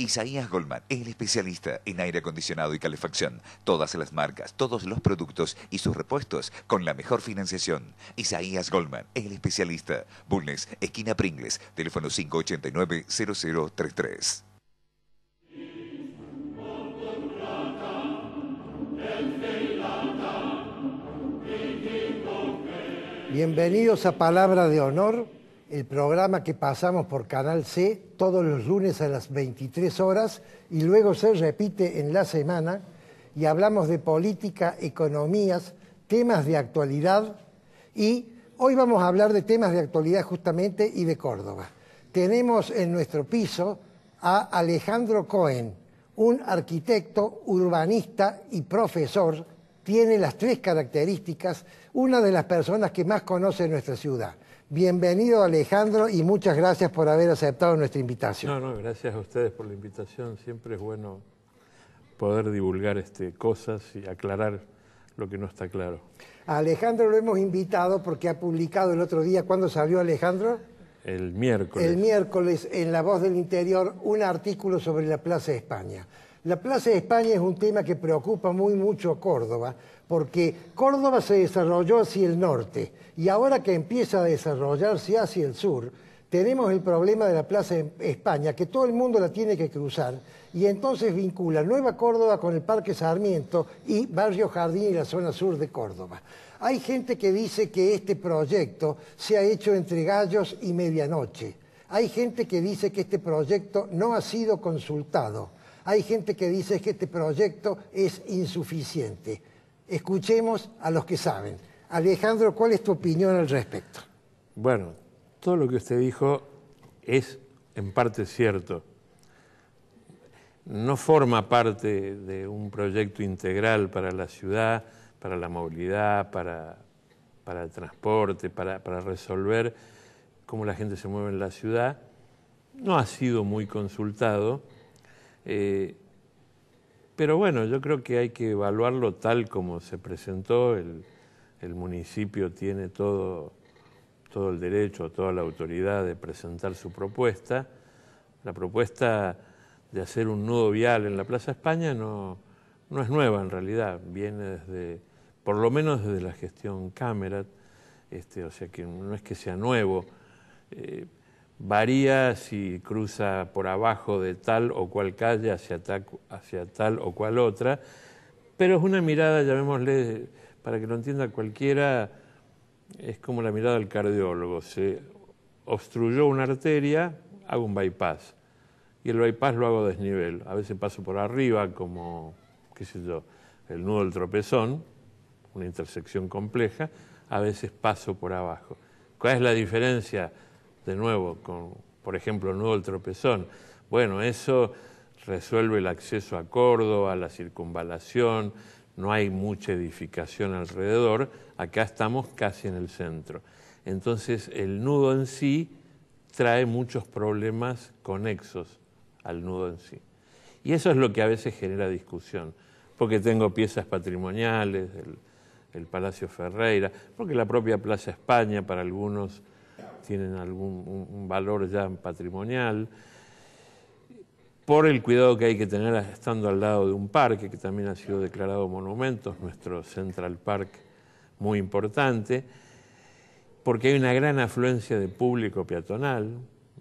Isaías Goldman, el especialista en aire acondicionado y calefacción. Todas las marcas, todos los productos y sus repuestos con la mejor financiación. Isaías Goldman, el especialista. Bulnes, esquina Pringles, teléfono 589-0033. Bienvenidos a Palabra de Honor, el programa que pasamos por Canal C todos los lunes a las 23 horas y luego se repite en la semana y hablamos de política, economías, temas de actualidad y hoy vamos a hablar de temas de actualidad justamente y de Córdoba. Tenemos en nuestro piso a Alejandro Cohen, un arquitecto, urbanista y profesor. Tiene las tres características, una de las personas que más conoce nuestra ciudad. Bienvenido, Alejandro, y muchas gracias por haber aceptado nuestra invitación. No, gracias a ustedes por la invitación. Siempre es bueno poder divulgar cosas y aclarar lo que no está claro. A Alejandro lo hemos invitado porque ha publicado el otro día, ¿cuándo salió, Alejandro? El miércoles. El miércoles, en La Voz del Interior, un artículo sobre la Plaza de España. La Plaza de España es un tema que preocupa mucho a Córdoba, porque Córdoba se desarrolló hacia el norte y ahora que empieza a desarrollarse hacia el sur, tenemos el problema de la Plaza de España, que todo el mundo la tiene que cruzar, y entonces vincula Nueva Córdoba con el Parque Sarmiento y Barrio Jardín y la zona sur de Córdoba. Hay gente que dice que este proyecto se ha hecho entre gallos y medianoche. Hay gente que dice que este proyecto no ha sido consultado. Hay gente que dice que este proyecto es insuficiente. Escuchemos a los que saben. Alejandro, ¿cuál es tu opinión al respecto? Bueno, todo lo que usted dijo es en parte cierto. No forma parte de un proyecto integral para la ciudad, para la movilidad, para el transporte, para resolver cómo la gente se mueve en la ciudad. No ha sido muy consultado. Pero bueno, yo creo que hay que evaluarlo tal como se presentó. El municipio tiene todo el derecho, toda la autoridad de presentar su propuesta. La propuesta de hacer un nudo vial en la Plaza España no es nueva en realidad, viene por lo menos desde la gestión Cámara, o sea que no es que sea nuevo. Varía si cruza por abajo de tal o cual calle hacia tal o cual otra, pero es una mirada, llamémosle, para que lo entienda cualquiera, es como la mirada del cardiólogo. Se obstruyó una arteria, hago un bypass, y el bypass lo hago a desnivel. A veces paso por arriba, como, qué sé yo, el nudo del tropezón, una intersección compleja, a veces paso por abajo. ¿Cuál es la diferencia? De nuevo, con, por ejemplo, el nudo del tropezón. Bueno, eso resuelve el acceso a Córdoba, la circunvalación, no hay mucha edificación alrededor, acá estamos casi en el centro. Entonces, el nudo en sí trae muchos problemas conexos al nudo en sí. Y eso es lo que a veces genera discusión, porque tengo piezas patrimoniales, el Palacio Ferreira, porque la propia Plaza España para algunos tienen un valor ya patrimonial, por el cuidado que hay que tener estando al lado de un parque que también ha sido declarado monumento, nuestro Central Park, muy importante, porque hay una gran afluencia de público peatonal,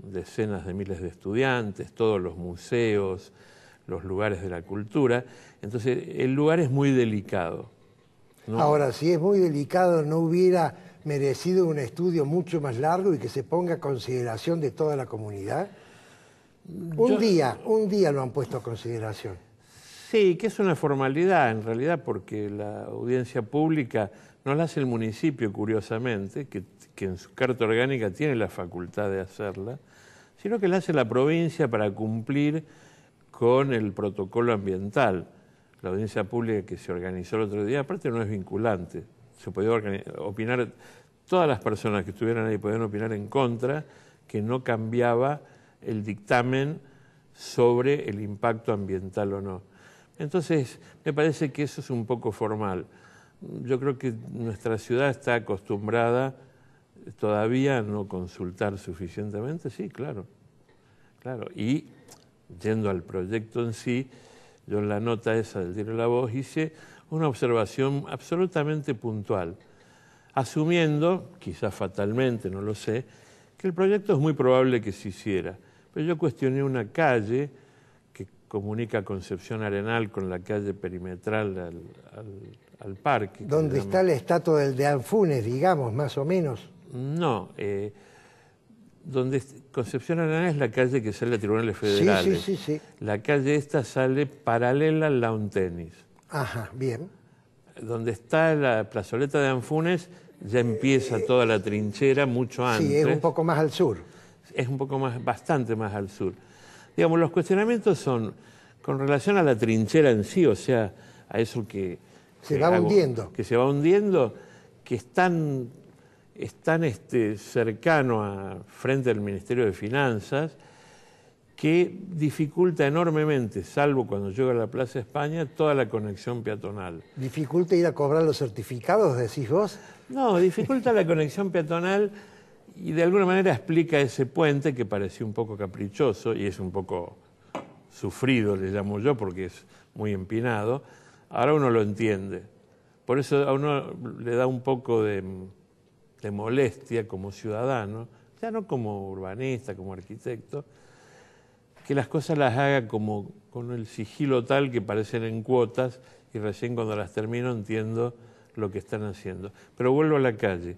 decenas de miles de estudiantes, todos los museos, los lugares de la cultura. Entonces, el lugar es muy delicado, ¿no? Ahora, si es muy delicado, ¿no hubiera merecido un estudio mucho más largo y que se ponga a consideración de toda la comunidad? Un día lo han puesto a consideración. Sí, que es una formalidad en realidad, porque la audiencia pública no la hace el municipio, curiosamente, que en su carta orgánica tiene la facultad de hacerla, sino que la hace la provincia para cumplir con el protocolo ambiental. La audiencia pública que se organizó el otro día, aparte no es vinculante, se podía opinar, todas las personas que estuvieran ahí podían opinar en contra, que no cambiaba el dictamen sobre el impacto ambiental o no. Entonces, me parece que eso es un poco formal. Yo creo que nuestra ciudad está acostumbrada todavía a no consultar suficientemente, sí, claro. Y yendo al proyecto en sí, yo en la nota esa del diario La Voz hice una observación absolutamente puntual, asumiendo, quizás fatalmente, no lo sé, que el proyecto es muy probable que se hiciera. Pero yo cuestioné una calle que comunica Concepción Arenal con la calle perimetral al parque. ¿Dónde está la estatua de Anfunes, digamos, más o menos? No, Concepción Arenal es la calle que sale a tribunales federales. Sí. La calle esta sale paralela al lawn tenis. Ajá, bien. Donde está la plazoleta de Anfunes ya empieza toda la trinchera mucho antes. Sí, es un poco más al sur. Es un poco más, bastante más al sur. Digamos, los cuestionamientos son con relación a la trinchera en sí, o sea, a eso que se va hundiendo. Que se va hundiendo, que es tan cercano frente al Ministerio de Finanzas, que dificulta enormemente, salvo cuando llega a la Plaza España, toda la conexión peatonal. ¿Dificulta ir a cobrar los certificados, decís vos? No, dificulta la conexión peatonal y de alguna manera explica ese puente que parecía un poco caprichoso y es un poco sufrido, le llamo yo, porque es muy empinado. Ahora uno lo entiende. Por eso a uno le da un poco de molestia como ciudadano, ya no como urbanista, como arquitecto, que las cosas las haga como con el sigilo tal que parecen en cuotas y recién cuando las termino entiendo lo que están haciendo. Pero vuelvo a la calle.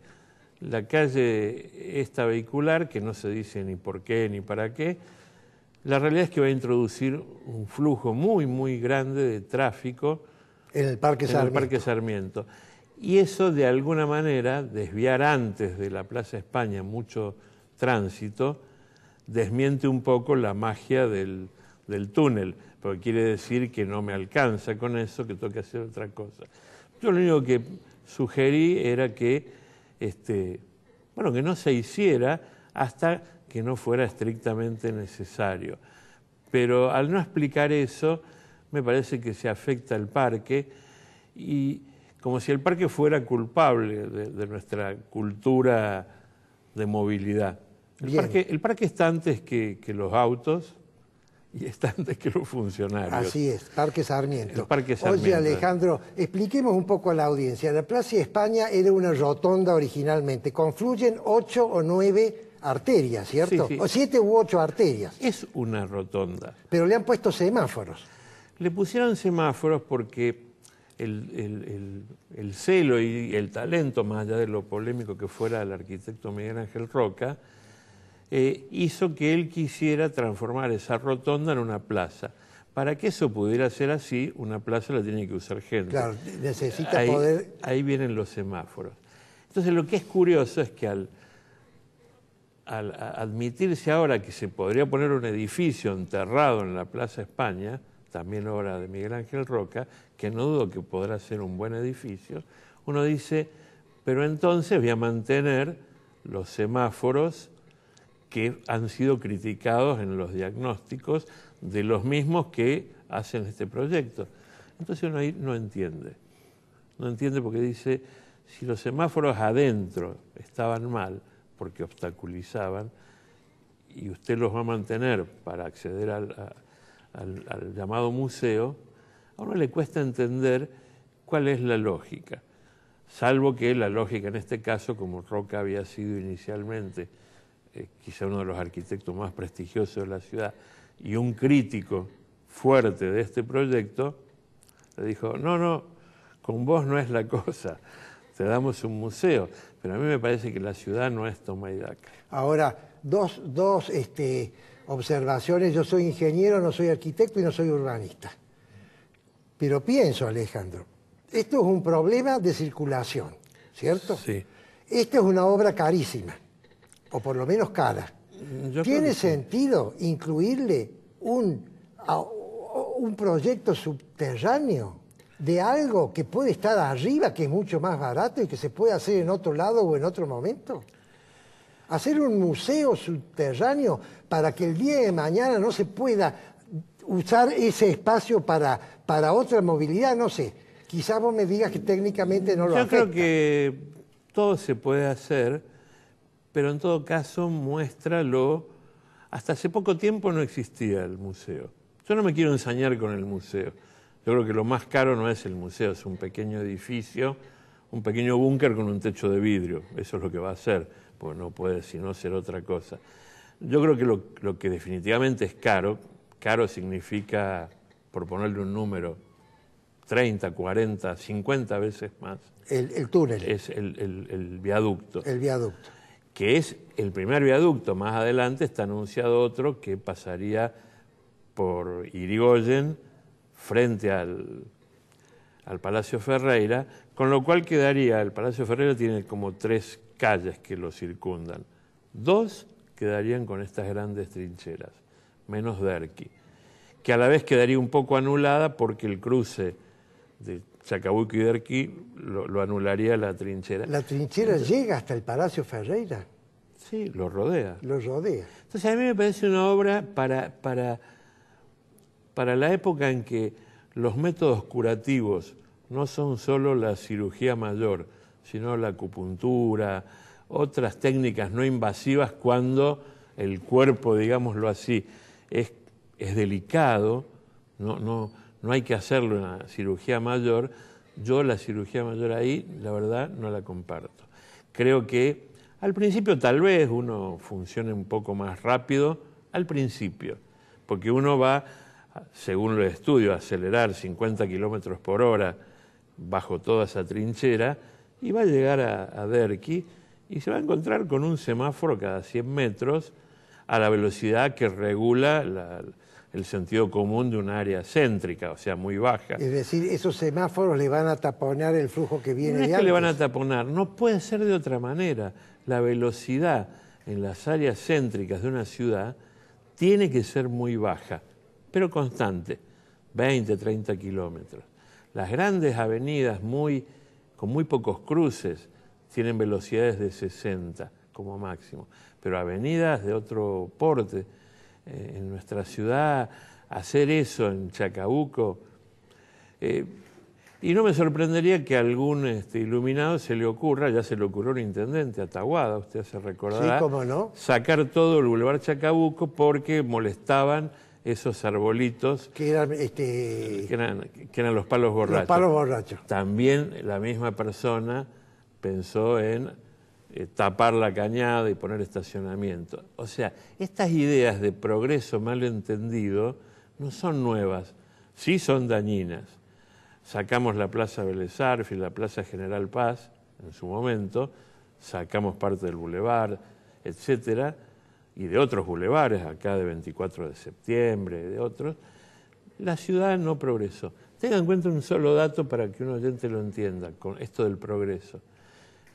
La calle esta vehicular, que no se dice ni por qué ni para qué, la realidad es que va a introducir un flujo muy, muy grande de tráfico en el Parque Sarmiento. Y eso, de alguna manera, desviar antes de la Plaza España mucho tránsito, desmiente un poco la magia del túnel, porque quiere decir que no me alcanza con eso, que tengo que hacer otra cosa. Yo lo único que sugerí era que no se hiciera hasta que no fuera estrictamente necesario. Pero al no explicar eso, me parece que se afecta al parque y como si el parque fuera culpable de nuestra cultura de movilidad. El parque está antes que los autos y está antes que los funcionarios. Así es, Parque Sarmiento. El Parque Sarmiento. Oye, Alejandro, expliquemos un poco a la audiencia. La Plaza España era una rotonda originalmente. Confluyen 8 o 9 arterias, ¿cierto? Sí. O 7 u 8 arterias. Es una rotonda. Pero le han puesto semáforos. Le pusieron semáforos porque el celo y el talento, más allá de lo polémico que fuera el arquitecto Miguel Ángel Roca, hizo que él quisiera transformar esa rotonda en una plaza. Para que eso pudiera ser así, una plaza la tiene que usar gente. Claro, necesita poder... Ahí vienen los semáforos. Entonces lo que es curioso es que al admitirse ahora que se podría poner un edificio enterrado en la Plaza España, también obra de Miguel Ángel Roca, que no dudo que podrá ser un buen edificio, uno dice, pero entonces voy a mantener los semáforos que han sido criticados en los diagnósticos de los mismos que hacen este proyecto. Entonces uno ahí no entiende. No entiende porque dice, si los semáforos adentro estaban mal, porque obstaculizaban, y usted los va a mantener para acceder al llamado museo, a uno le cuesta entender cuál es la lógica. Salvo que la lógica en este caso, como Roca había sido inicialmente quizá uno de los arquitectos más prestigiosos de la ciudad y un crítico fuerte de este proyecto, le dijo, no, con vos no es la cosa, te damos un museo, pero a mí me parece que la ciudad no es toma y daca. Ahora, dos observaciones, yo soy ingeniero, no soy arquitecto y no soy urbanista. Pero pienso, Alejandro, esto es un problema de circulación, ¿cierto? Sí. Esta es una obra carísima, o por lo menos cara. ¿Tiene sí. sentido incluirle un proyecto subterráneo de algo que puede estar arriba, que es mucho más barato y que se puede hacer en otro lado o en otro momento? Hacer un museo subterráneo para que el día de mañana no se pueda usar ese espacio para otra movilidad, no sé. Quizás vos me digas que técnicamente no lo afecta. Yo creo que todo se puede hacer, pero en todo caso muestra lo hasta hace poco tiempo no existía el museo. Yo no me quiero ensañar con el museo. Yo creo que lo más caro no es el museo, es un pequeño edificio, un pequeño búnker con un techo de vidrio. Eso es lo que va a ser, porque no puede sino ser otra cosa. Yo creo que lo que definitivamente es caro significa, por ponerle un número, 30, 40, 50 veces más. El túnel. Es el viaducto. El viaducto. Que es el primer viaducto. Más adelante está anunciado otro que pasaría por Irigoyen frente al Palacio Ferreira, con lo cual quedaría, el Palacio Ferreira tiene como 3 calles que lo circundan. 2 quedarían con estas grandes trincheras, menos Derqui, que a la vez quedaría un poco anulada porque el cruce de Chacabuco y Derqui lo anularía la trinchera. ¿La trinchera llega hasta el Palacio Ferreira? Sí, lo rodea. Lo rodea. Entonces a mí me parece una obra para la época en que los métodos curativos no son solo la cirugía mayor, sino la acupuntura, otras técnicas no invasivas cuando el cuerpo, digámoslo así, es delicado, no hay que hacerlo en la cirugía mayor. Yo la cirugía mayor ahí, la verdad, no la comparto. Creo que al principio tal vez uno funcione un poco más rápido, al principio, porque uno va, según los estudios, a acelerar 50 kilómetros por hora bajo toda esa trinchera y va a llegar a Derqui y se va a encontrar con un semáforo cada 100 metros a la velocidad que regula el sentido común de un área céntrica, o sea, muy baja. Es decir, esos semáforos le van a taponar el flujo que viene No es de que antes. le van a taponar, no puede ser de otra manera. La velocidad en las áreas céntricas de una ciudad tiene que ser muy baja, pero constante, 20, 30 kilómetros. Las grandes avenidas con muy pocos cruces tienen velocidades de 60 como máximo, pero avenidas de otro porte, en nuestra ciudad, hacer eso en Chacabuco, y no me sorprendería que a algún iluminado se le ocurra, ya se le ocurrió al intendente, a Taboada, usted se recordará, sí, cómo no, sacar todo el Boulevard Chacabuco porque molestaban esos arbolitos que eran, que eran los palos borrachos. Los palos borrachos. También la misma persona pensó en tapar la cañada y poner estacionamiento. O sea, estas ideas de progreso mal entendido no son nuevas, sí son dañinas. Sacamos la Plaza Vélez Arfiel, la Plaza General Paz, en su momento, sacamos parte del bulevar, etcétera, y de otros bulevares, acá de 24 de septiembre, de otros. La ciudad no progresó. Tengan en cuenta un solo dato para que un oyente lo entienda, con esto del progreso.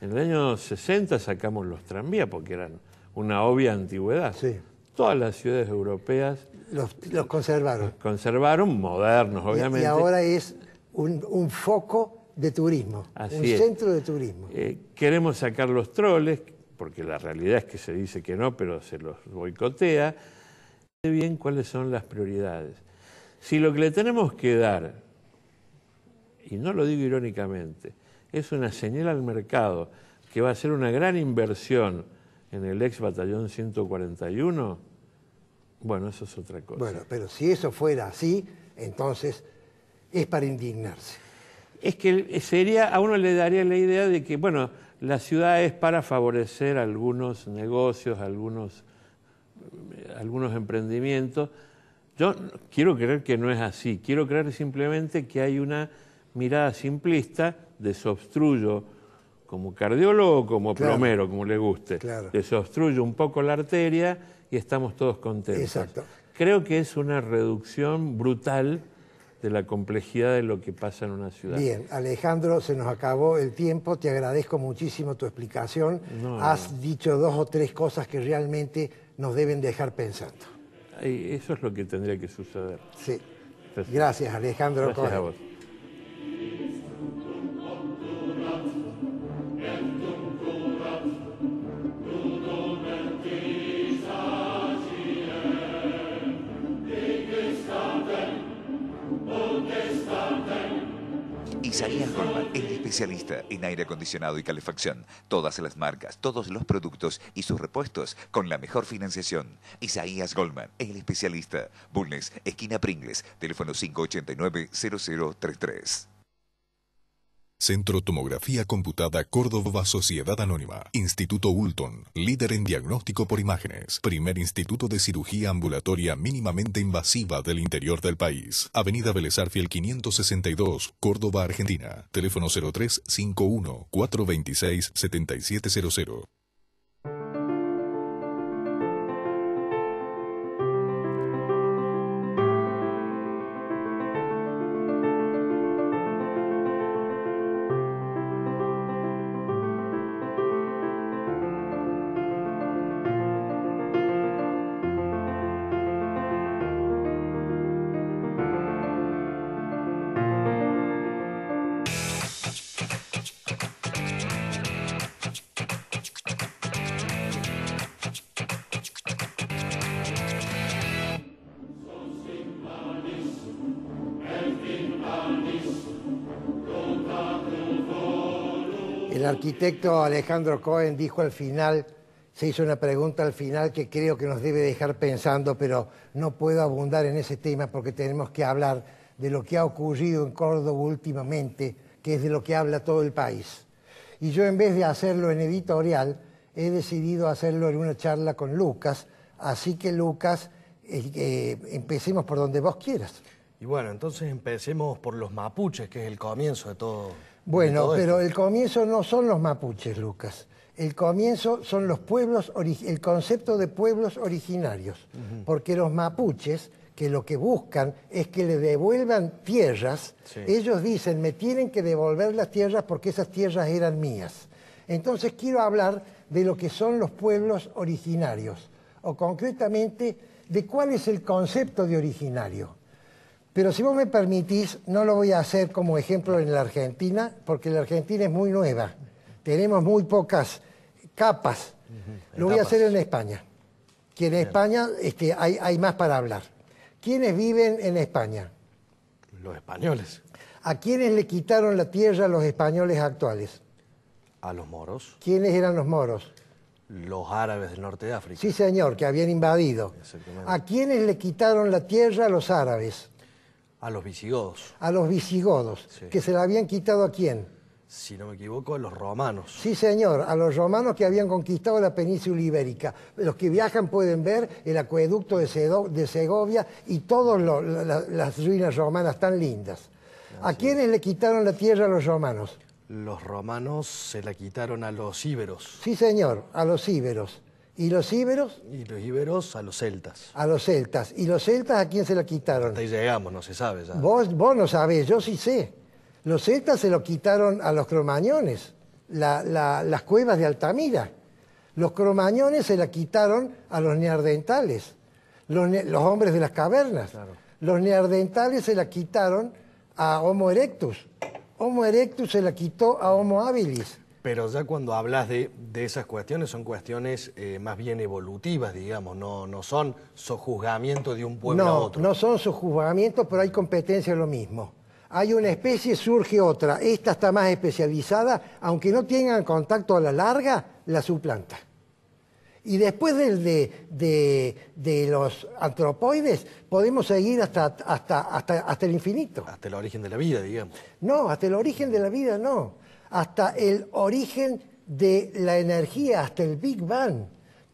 En el año 60 sacamos los tranvías porque eran una obvia antigüedad. Sí. Todas las ciudades europeas Los conservaron. conservaron, modernos obviamente. Y ahora es un foco de turismo, Así es. Centro de turismo. Queremos sacar los troles, porque la realidad es que se dice que no, pero se los boicotea. Sé bien cuáles son las prioridades. Si lo que le tenemos que dar, y no lo digo irónicamente, es una señal al mercado que va a ser una gran inversión en el ex batallón 141, bueno, eso es otra cosa. Bueno, pero si eso fuera así, entonces es para indignarse. Es que a uno le daría la idea de que, bueno, la ciudad es para favorecer algunos negocios, algunos emprendimientos. Yo quiero creer que no es así. Quiero creer simplemente que hay una mirada simplista, desobstruyo como cardiólogo o como plomero, como le guste. Claro. Desobstruyo un poco la arteria y estamos todos contentos. Exacto. Creo que es una reducción brutal de la complejidad de lo que pasa en una ciudad. Bien, Alejandro, se nos acabó el tiempo, te agradezco muchísimo tu explicación. Has dicho 2 o 3 cosas que realmente nos deben dejar pensando. Y eso es lo que tendría que suceder. Sí. Gracias, Alejandro. Gracias a vos. Isaías Goldman, el especialista en aire acondicionado y calefacción. Todas las marcas, todos los productos y sus repuestos con la mejor financiación. Isaías Goldman, el especialista. Bulnes, esquina Pringles, teléfono 589-0033. Centro Tomografía Computada Córdoba Sociedad Anónima. Instituto Ulton, líder en diagnóstico por imágenes. Primer instituto de cirugía ambulatoria mínimamente invasiva del interior del país. Avenida Vélez Arfiel 562, Córdoba, Argentina. Teléfono 0351-426-7700. El arquitecto Alejandro Cohen dijo al final, se hizo una pregunta al final que creo que nos debe dejar pensando, pero no puedo abundar en ese tema porque tenemos que hablar de lo que ha ocurrido en Córdoba últimamente, que es de lo que habla todo el país. Y yo, en vez de hacerlo en editorial, he decidido hacerlo en una charla con Lucas, así que Lucas, empecemos por donde vos quieras. Y bueno, entonces empecemos por los mapuches, que es el comienzo de todo. Bueno, pero el comienzo no son los mapuches, Lucas. El comienzo son los pueblos, el concepto de pueblos originarios. Porque los mapuches, que lo que buscan es que le devuelvan tierras, ellos dicen, me tienen que devolver las tierras porque esas tierras eran mías. Entonces quiero hablar de lo que son los pueblos originarios, o concretamente de cuál es el concepto de originario. Pero si vos me permitís, no lo voy a hacer como ejemplo en la Argentina, porque la Argentina es muy nueva. Tenemos muy pocas capas. Lo voy a hacer en España. Que en España hay más para hablar. ¿Quiénes viven en España? Los españoles. ¿A quiénes le quitaron la tierra a los españoles actuales? A los moros. ¿Quiénes eran los moros? Los árabes del norte de África. Sí, señor, que habían invadido. ¿A quiénes le quitaron la tierra a los árabes? A los visigodos. A los visigodos. Sí. ¿Que se la habían quitado a quién? Si no me equivoco, a los romanos. Sí, señor, a los romanos que habían conquistado la península ibérica. Los que viajan pueden ver el acueducto de Segovia y todas las ruinas romanas tan lindas. ¿A quiénes le quitaron la tierra a los romanos? Los romanos se la quitaron a los íberos. Sí, señor, a los íberos. ¿Y los íberos? Y los íberos a los celtas. A los celtas. ¿Y los celtas a quién se la quitaron? Hasta ahí llegamos, no se sabe ya. Vos no sabés, yo sí sé. Los celtas se lo quitaron a los cromañones, las cuevas de Altamira. Los cromañones se la quitaron a los neandertales, los hombres de las cavernas. Claro. Los neandertales se la quitaron a Homo erectus. Homo erectus se la quitó a Homo habilis. Pero ya cuando hablas de esas cuestiones, son cuestiones más bien evolutivas, digamos, no son sojuzgamiento de un pueblo a otro. No son sojuzgamientos, pero hay competencia en lo mismo. Hay una especie, surge otra. Esta está más especializada, aunque no tengan contacto a la larga, la suplanta. Y después de los antropoides, podemos seguir hasta el infinito. Hasta el origen de la vida, digamos. No, hasta el origen de la vida no. Hasta el origen de la energía, hasta el Big Bang.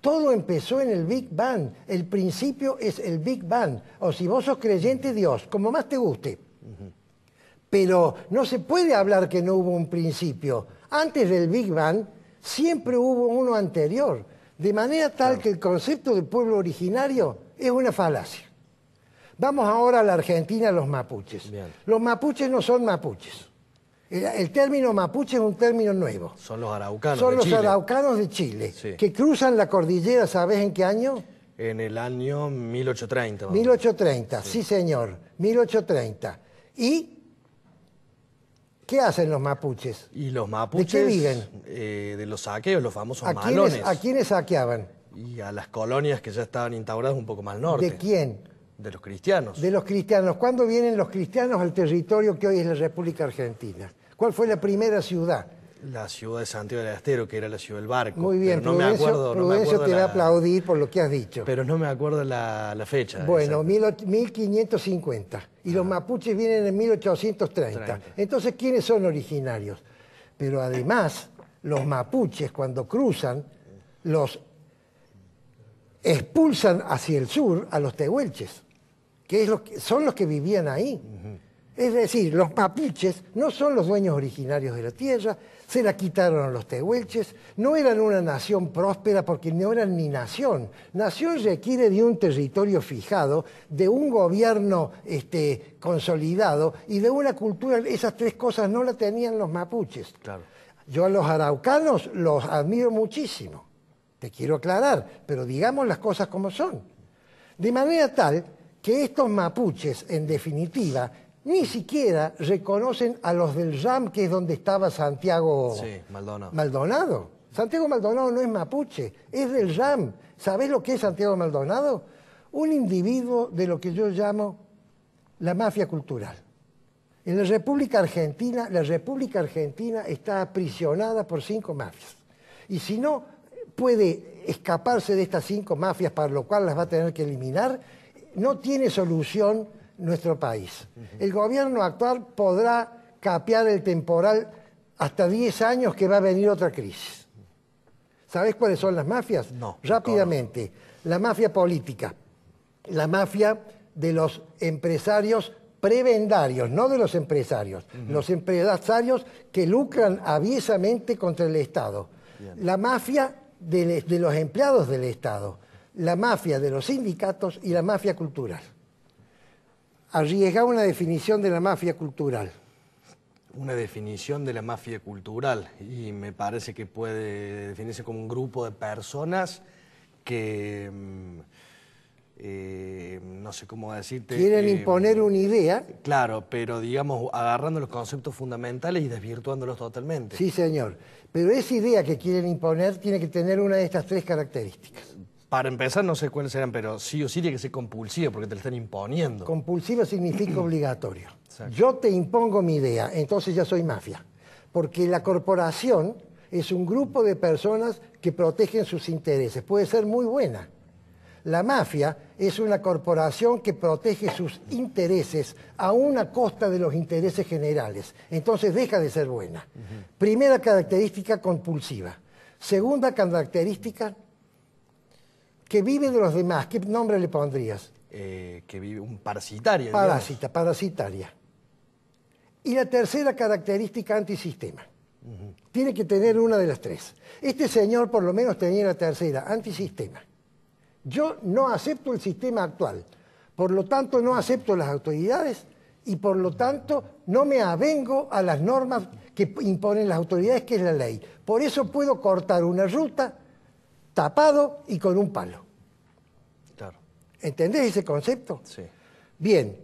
Todo empezó en el Big Bang. El principio es el Big Bang. O si vos sos creyente, Dios, como más te guste. Pero no se puede hablar que no hubo un principio. Antes del Big Bang siempre hubo uno anterior. De manera tal que el concepto de pueblo originario es una falacia. Vamos ahora a la Argentina, a los mapuches. Bien. Los mapuches no son mapuches. El término mapuche es un término nuevo. Son los araucanos de Chile. Son los araucanos de Chile, sí. Que cruzan la cordillera, ¿sabés en qué año? En el año 1830. 1830, sí señor, 1830. ¿Y qué hacen los mapuches? Y los mapuches... ¿De qué viven? De los saqueos, los famosos malones. ¿A quiénes saqueaban? Y a las colonias que ya estaban instauradas un poco más al norte. ¿De quién? De los cristianos. De los cristianos. ¿Cuándo vienen los cristianos al territorio que hoy es la República Argentina? ¿Cuál fue la primera ciudad? La ciudad de Santiago del Estero, que era la ciudad del barco. Muy bien, pero no me acuerdo, Prudencio te va a aplaudir por lo que has dicho. Pero no me acuerdo la fecha. Bueno, 1550. Y los mapuches vienen en 1830. Entonces, ¿quiénes son originarios? Pero además, los mapuches, cuando cruzan, los expulsan hacia el sur a los tehuelches, que son los que vivían ahí. Es decir, los mapuches no son los dueños originarios de la tierra, se la quitaron a los tehuelches, no eran una nación próspera porque no eran ni nación. Nación requiere de un territorio fijado, de un gobierno consolidado y de una cultura. Esas tres cosas no las tenían los mapuches. Claro. Yo a los araucanos los admiro muchísimo, te quiero aclarar, pero digamos las cosas como son. De manera tal que estos mapuches, en definitiva, ni siquiera reconocen a los del RAM, que es donde estaba Santiago Maldonado. Santiago Maldonado no es mapuche, es del RAM. ¿Sabés lo que es Santiago Maldonado? Un individuo de lo que yo llamo la mafia cultural. En la República Argentina está aprisionada por 5 mafias. Y si no puede escaparse de estas 5 mafias, para lo cual las va a tener que eliminar, no tiene solución nuestro país. El gobierno actual podrá capear el temporal hasta 10 años que va a venir otra crisis. ¿Sabés cuáles son las mafias? No. Rápidamente. La mafia política, la mafia de los empresarios prebendarios, no de los empresarios, los empresarios que lucran aviesamente contra el Estado. Bien. La mafia de los empleados del Estado, la mafia de los sindicatos y la mafia cultural. Arriesga una definición de la mafia cultural. Una definición de la mafia cultural, y me parece que puede definirse como un grupo de personas que, no sé cómo decirte... Quieren imponer una idea. Claro, pero digamos, agarrando los conceptos fundamentales y desvirtuándolos totalmente. Sí, señor. Pero esa idea que quieren imponer tiene que tener una de estas 3 características. Para empezar, no sé cuáles serán, pero sí o sí tiene que ser compulsivo, porque te lo están imponiendo. Compulsivo significa obligatorio. Exacto. Yo te impongo mi idea, entonces ya soy mafia. Porque la corporación es un grupo de personas que protegen sus intereses. Puede ser muy buena. La mafia es una corporación que protege sus intereses a una costa de los intereses generales. Entonces deja de ser buena. Primera característica, compulsiva. Segunda característica, que vive de los demás. ¿Qué nombre le pondrías? Que vive un parasitaria. Parasitaria. Y la tercera característica, antisistema. Tiene que tener una de las 3. Este señor por lo menos tenía la tercera, antisistema. Yo no acepto el sistema actual, por lo tanto no acepto las autoridades y por lo tanto no me avengo a las normas que imponen las autoridades, que es la ley. Por eso puedo cortar una ruta tapado y con un palo. Claro. ¿Entendés ese concepto? Sí. Bien,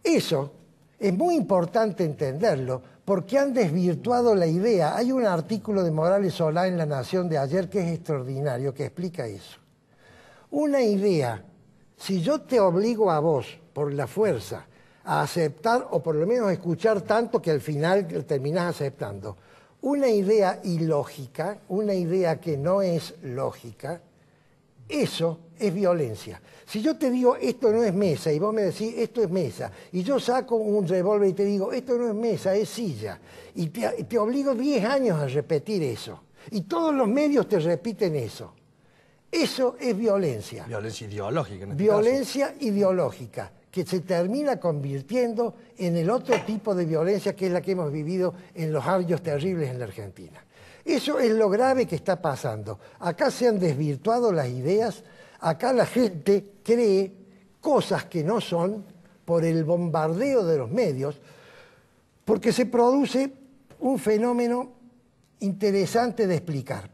eso es muy importante entenderlo porque han desvirtuado la idea. Hay un artículo de Morales Solá en La Nación de ayer que es extraordinario, que explica eso. Una idea, si yo te obligo a vos, por la fuerza, a aceptar o por lo menos escuchar tanto que al final terminás aceptando, una idea ilógica, una idea que no es lógica, eso es violencia. Si yo te digo esto no es mesa y vos me decís esto es mesa, y yo saco un revólver y te digo esto no es mesa, es silla, y te obligo 10 años a repetir eso, y todos los medios te repiten eso, eso es violencia. Violencia ideológica en este Violencia caso. Ideológica, que se termina convirtiendo en el otro tipo de violencia que es la que hemos vivido en los años terribles en la Argentina. Eso es lo grave que está pasando. Acá se han desvirtuado las ideas, acá la gente cree cosas que no son por el bombardeo de los medios, porque se produce un fenómeno interesante de explicar.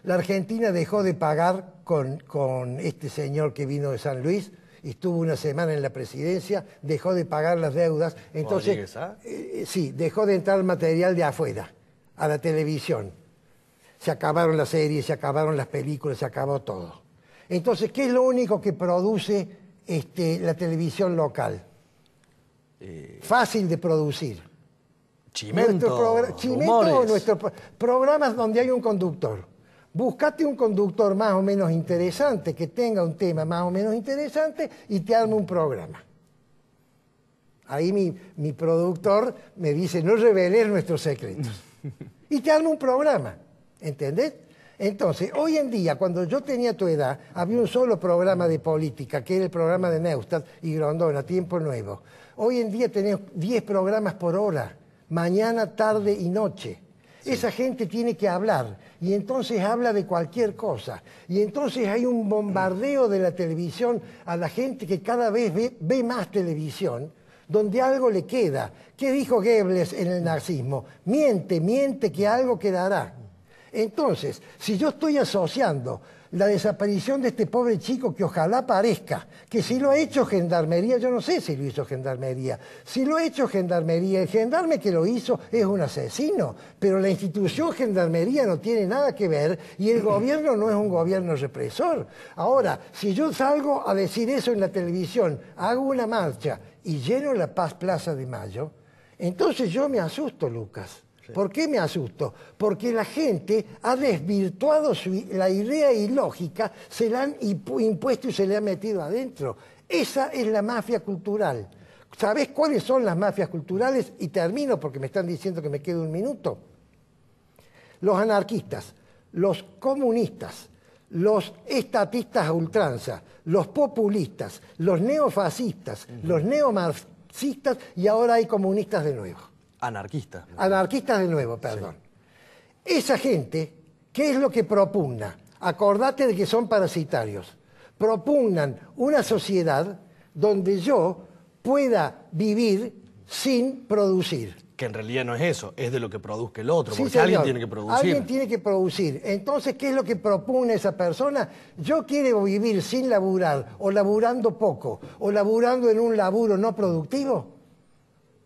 La Argentina dejó de pagar con este señor que vino de San Luis, estuvo una semana en la presidencia, dejó de pagar las deudas, entonces sí, dejó de entrar material de afuera a la televisión. Se acabaron las series, se acabaron las películas, se acabó todo. Entonces, ¿qué es lo único que produce la televisión local? Fácil de producir. Chimento, Chimento o nuestros programas donde hay un conductor. Búscate un conductor más o menos interesante, que tenga un tema más o menos interesante y te arma un programa. Ahí mi productor me dice, no reveles nuestros secretos. Y te arma un programa, ¿entendés? Entonces, hoy en día, cuando yo tenía tu edad, había un solo programa de política, que era el programa de Neustadt y Grondona, Tiempo Nuevo. Hoy en día tenemos 10 programas por hora, mañana, tarde y noche. Sí. Esa gente tiene que hablar, y entonces habla de cualquier cosa. Y entonces hay un bombardeo de la televisión a la gente que cada vez ve más televisión, donde algo le queda. ¿Qué dijo Goebbels en el nazismo? Miente, que algo quedará. Entonces, si yo estoy asociando la desaparición de este pobre chico, que ojalá parezca, que si lo ha hecho Gendarmería, yo no sé si lo hizo Gendarmería, si lo ha hecho Gendarmería, el gendarme que lo hizo es un asesino, pero la institución Gendarmería no tiene nada que ver y el gobierno no es un gobierno represor. Ahora, si yo salgo a decir eso en la televisión, hago una marcha y lleno la Plaza de Mayo, entonces yo me asusto, Lucas. ¿Por qué me asusto? Porque la gente ha desvirtuado la idea ilógica, se la han impuesto y se le ha metido adentro. Esa es la mafia cultural. ¿Sabés cuáles son las mafias culturales? Y termino porque me están diciendo que me quede un minuto. Los anarquistas, los comunistas, los estatistas a ultranza, los populistas, los neofascistas, los neomarxistas y ahora hay comunistas de nuevo. Anarquistas. Anarquistas de nuevo, perdón. Sí. Esa gente, ¿qué es lo que propugna? Acordate de que son parasitarios. Propugnan una sociedad donde yo pueda vivir sin producir. Que en realidad no es eso, es de lo que produzca el otro, Sí, porque señor. alguien tiene que producir. Alguien tiene que producir. Entonces, ¿qué es lo que propugna esa persona? Yo quiero vivir sin laburar, o laburando poco, o laburando en un laburo no productivo,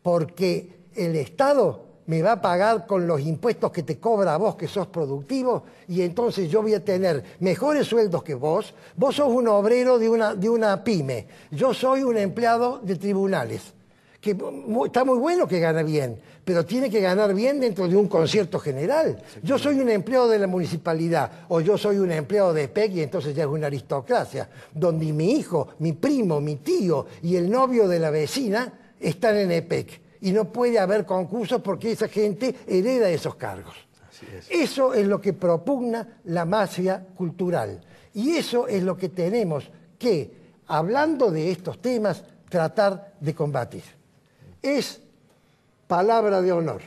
porque el Estado me va a pagar con los impuestos que te cobra a vos que sos productivo y entonces yo voy a tener mejores sueldos que vos. Vos sos un obrero de una pyme, yo soy un empleado de tribunales, que está muy bueno que gane bien, pero tiene que ganar bien dentro de un concierto general. Yo soy un empleado de la municipalidad o yo soy un empleado de EPEC y entonces ya es una aristocracia, donde mi hijo, mi primo, mi tío y el novio de la vecina están en EPEC. Y no puede haber concursos porque esa gente hereda esos cargos. Eso es lo que propugna la mafia cultural. Y eso es lo que tenemos que, hablando de estos temas, tratar de combatir. Es palabra de honor.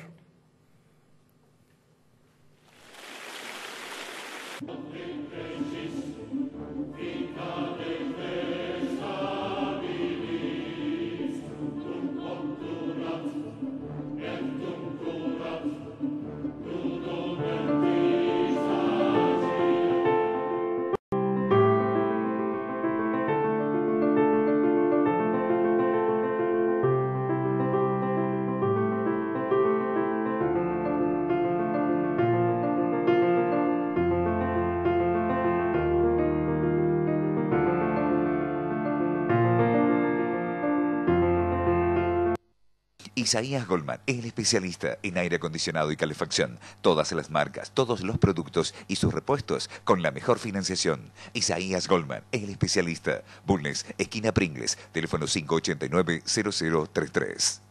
Isaías Goldman es el especialista en aire acondicionado y calefacción. Todas las marcas, todos los productos y sus repuestos con la mejor financiación. Isaías Goldman es el especialista. Bulnes, esquina Pringles, teléfono 589-0033.